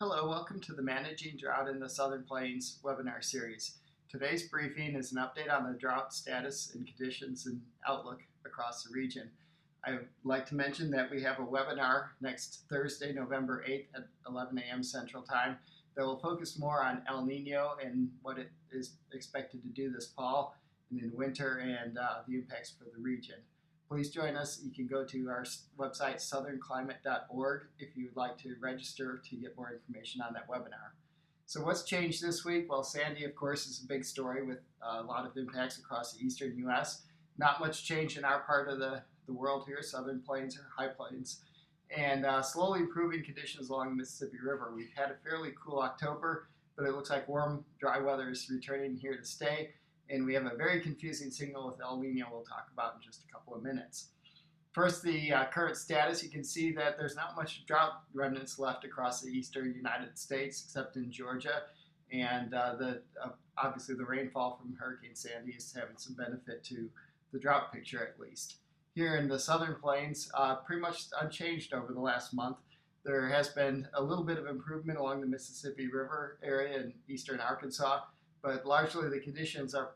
Hello, welcome to the Managing Drought in the Southern Plains webinar series. Today's briefing is an update on the drought status and conditions and outlook across the region. I would like to mention that we have a webinar next Thursday, November 8th at 11 a.m. Central Time that will focus more on El Nino and what it is expected to do this fall and in winter and the impacts for the region. Please join us. You can go to our website, southernclimate.org, if you would like to register to get more information on that webinar. So what's changed this week? Well, Sandy, of course, is a big story with a lot of impacts across the eastern U.S. Not much change in our part of the world here, Southern Plains or High Plains, and slowly improving conditions along the Mississippi River. We've had a fairly cool October, but it looks like warm, dry weather is returning here to stay. And we have a very confusing signal with El Nino we'll talk about in just a couple of minutes. First, the current status. You can see that there's not much drought remnants left across the eastern United States except in Georgia. And obviously the rainfall from Hurricane Sandy is having some benefit to the drought picture at least. Here in the Southern Plains, pretty much unchanged over the last month. There has been a little bit of improvement along the Mississippi River area in eastern Arkansas, but largely the conditions are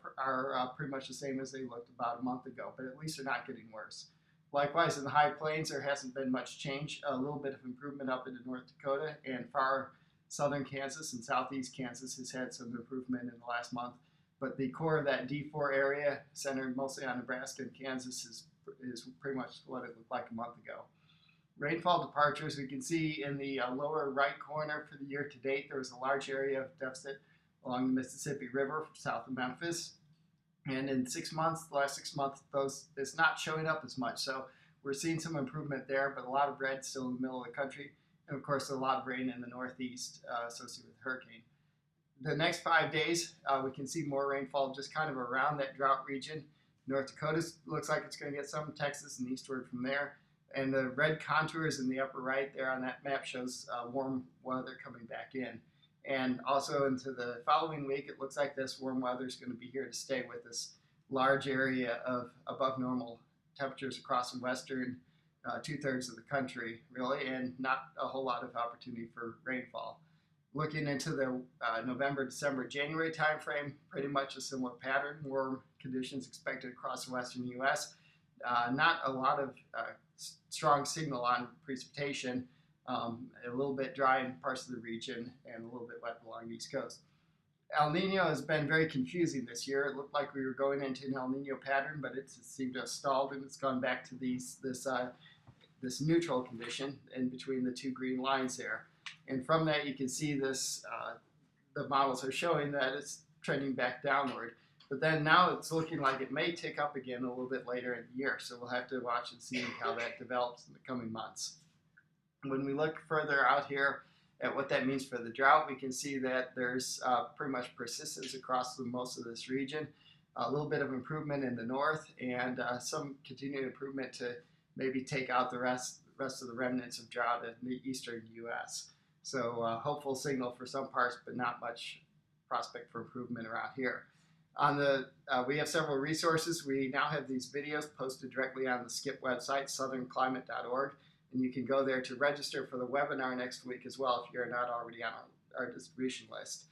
pretty much the same as they looked about a month ago, but at least they're not getting worse. Likewise, in the High Plains, there hasn't been much change. A little bit of improvement up into North Dakota, and far southern Kansas and southeast Kansas has had some improvement in the last month. But the core of that D4 area, centered mostly on Nebraska and Kansas, is pretty much what it looked like a month ago. Rainfall departures, we can see in the lower right corner for the year to date, there was a large area of deficit along the Mississippi River south of Memphis. And in 6 months, the last 6 months, it's not showing up as much. So we're seeing some improvement there, but a lot of red still in the middle of the country. And of course, a lot of rain in the northeast associated with the hurricane. The next 5 days, we can see more rainfall just kind of around that drought region. North Dakota looks like it's going to get some, Texas and eastward from there. And the red contours in the upper right there on that map shows warm weather coming back in. And also into the following week, it looks like this warm weather is going to be here to stay with this large area of above normal temperatures across the western 2/3 of the country, really, and not a whole lot of opportunity for rainfall. Looking into the November, December, January timeframe, pretty much a similar pattern. Warm conditions expected across the western U.S. Not a lot of strong signal on precipitation. A little bit dry in parts of the region and a little bit wet along the East Coast. El Nino has been very confusing this year. It looked like we were going into an El Nino pattern, but it seemed to have stalled and it's gone back to this neutral condition in between the two green lines there. And from that, you can see this. The models are showing that it's trending back downward. But then now it's looking like it may tick up again a little bit later in the year. So we'll have to watch and see how that develops in the coming months. When we look further out here at what that means for the drought, we can see that there's pretty much persistence across most of this region, a little bit of improvement in the north, and some continued improvement to maybe take out the rest of the remnants of drought in the eastern U.S. So hopeful signal for some parts, but not much prospect for improvement around here. We have several resources. We now have these videos posted directly on the SCIP website, southernclimate.org. And you can go there to register for the webinar next week as well if you're not already on our distribution list.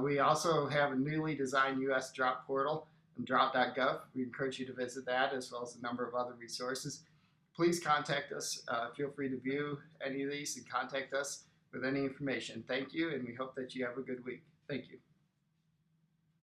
We also have a newly designed US Drought portal on drought.gov. We encourage you to visit that as well as a number of other resources. Please contact us. Feel free to view any of these and contact us with any information. Thank you, and we hope that you have a good week. Thank you.